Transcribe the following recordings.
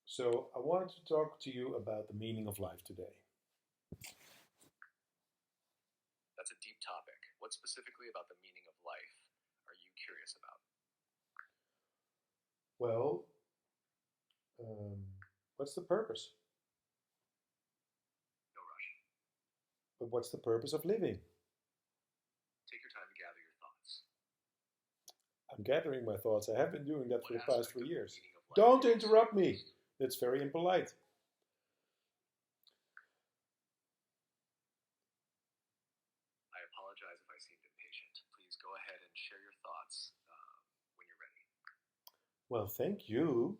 So, I wanted to talk to you about the meaning of life today. That's a deep topic. What specifically about the meaning of life are you curious about? Well, um, what's the purpose? No rush. But what's the purpose of living? Take your time to gather your thoughts. I'm gathering my thoughts. I have been doing that for What the past aspect 3 of the years. meaning of life Don't interests you interrupt me. most? That's very impolite. I apologize if I seemed impatient. Please go ahead and share your thoughts when you're ready. Well, thank you.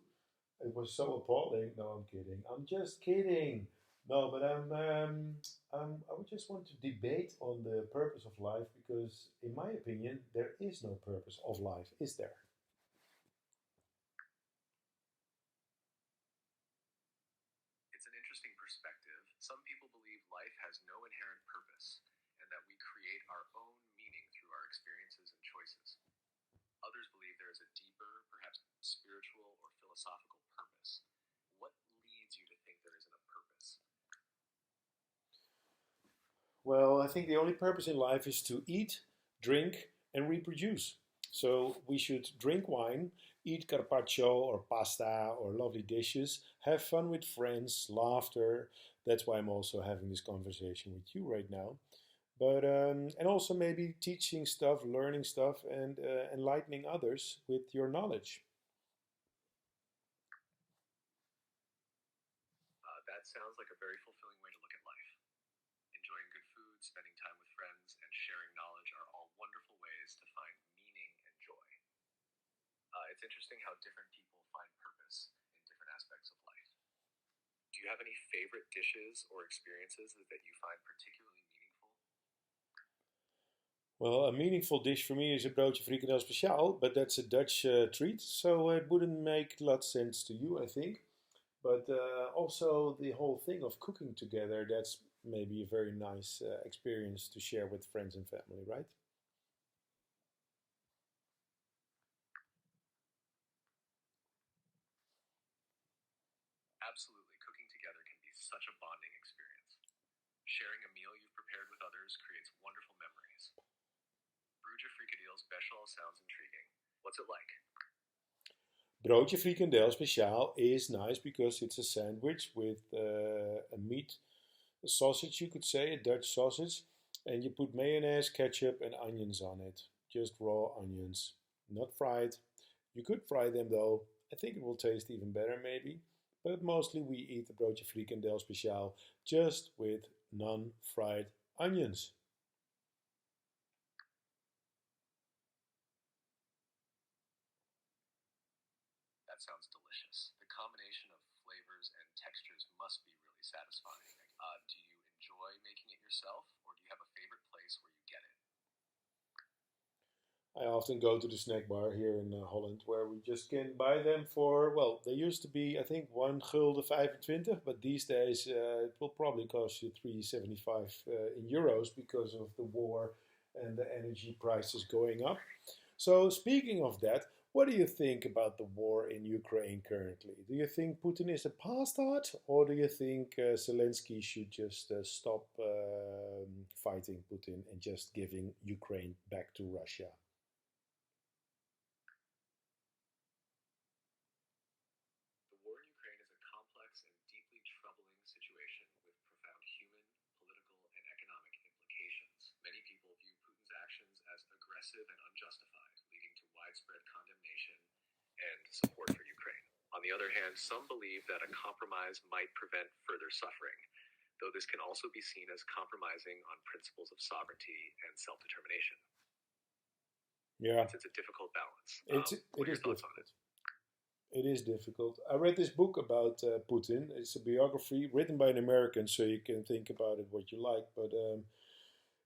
It was so appalling. No, I'm kidding. I'm just kidding. No, but I would just want to debate on the purpose of life because, in my opinion, there is no purpose of life, is there? It's an interesting perspective. Some people believe life has no inherent purpose and that we create our own meaning through our experiences and choices. Others believe there is a deeper, perhaps spiritual or philosophical purpose. What leads you to think there isn't a purpose? Well, I think the only purpose in life is to eat, drink, and reproduce. So we should drink wine, eat carpaccio or pasta or lovely dishes, have fun with friends, laughter. That's why I'm also having this conversation with you right now. But and also maybe teaching stuff, learning stuff, and enlightening others with your knowledge. That sounds like a very fulfilling way to look at life. Enjoying good food, spending time with friends, and sharing knowledge are all wonderful ways to find meaning and joy. It's interesting how different people find purpose in different aspects of life. Do you have any favorite dishes or experiences that you find particularly meaningful? Well, a meaningful dish for me is a broodje frikandel speciaal, but that's a Dutch treat, so it wouldn't make a lot of sense to you, I think. But also the whole thing of cooking together, that's maybe a very nice experience to share with friends and family, right? Absolutely, cooking together can be such a bonding experience. Sharing a meal you've prepared with others creates wonderful memories. Broodje frikandel special sounds intriguing. What's it like? Broodje frikandel speciaal is nice because it's a sandwich with a meat, a sausage, you could say, a Dutch sausage, and you put mayonnaise, ketchup, and onions on it. Just raw onions, not fried. You could fry them though. I think it will taste even better, maybe. But mostly we eat the broodje frikandel speciaal just with non-fried onions. That sounds delicious. The combination of flavors and textures must be really satisfying. Do you enjoy making it yourself, or do you have a favorite place where you get it? I often go to the snack bar here in Holland where we just can buy them for, well, they used to be, I think, 1 gulden 25, but these days it will probably cost you 3.75 in euros because of the war and the energy prices going up. So, speaking of that, what do you think about the war in Ukraine currently? Do you think Putin is a bastard, or do you think Zelensky should just stop fighting Putin and just giving Ukraine back to Russia? The war in Ukraine is a complex and deeply troubling situation with profound human, political, and economic implications. Many people view Putin's actions as aggressive and unjustified, leading to widespread condemnation and support for Ukraine. On the other hand, some believe that a compromise might prevent further suffering, though this can also be seen as compromising on principles of sovereignty and self determination. Yeah, It's a difficult balance. it What are is your thoughts on it? difficult. It is difficult. I read this book about Putin. It's a biography written by an American, so you can think about it what you like. But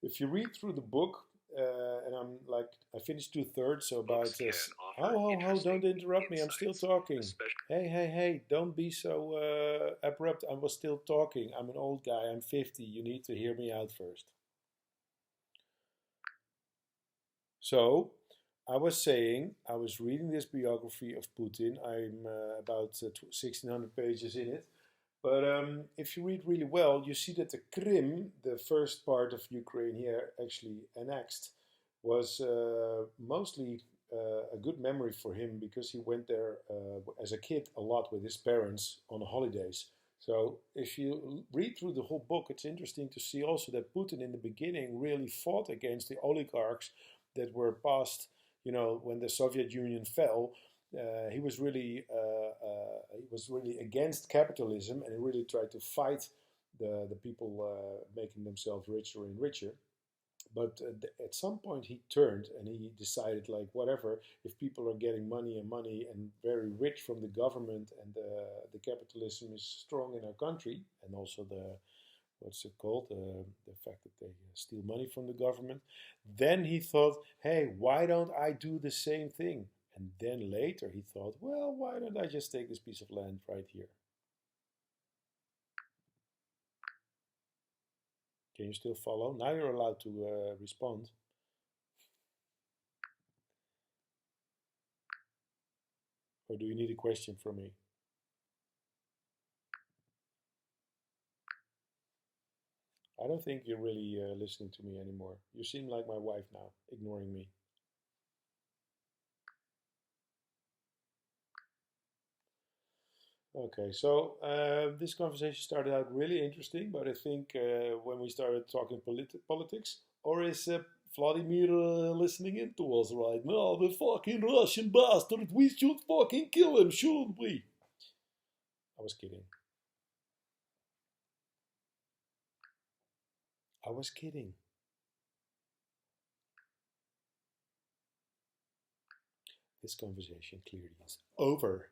if you read through the book, and I'm like, I finished two-thirds, so Books about can offer oh, don't interesting interrupt me. I'm still insights, talking. especially. Hey, don't be so abrupt. I was still talking. I'm an old guy. I'm 50. You need to hear me out first. So, I was saying, I was reading this biography of Putin. I'm about 1600 pages in it. But if you read really well, you see that the Krim, the first part of Ukraine here actually annexed, was mostly a good memory for him because he went there as a kid a lot with his parents on holidays. So if you read through the whole book, it's interesting to see also that Putin in the beginning really fought against the oligarchs that were passed, when the Soviet Union fell. He was really against capitalism, and he really tried to fight the people making themselves richer and richer. But at some point he turned and he decided, like, whatever, if people are getting money and money and very rich from the government, and the capitalism is strong in our country, and also the what's it called, the fact that they steal money from the government, then he thought, hey, why don't I do the same thing? And then later he thought, well, why don't I just take this piece of land right here? Can you still follow? Now you're allowed to respond. Or do you need a question from me? I don't think you're really listening to me anymore. You seem like my wife now, ignoring me. Okay, so this conversation started out really interesting, but I think when we started talking politics, or is Vladimir listening in to us right now? The fucking Russian bastard! We should fucking kill him, shouldn't we? I was kidding. I was kidding. This conversation clearly is over.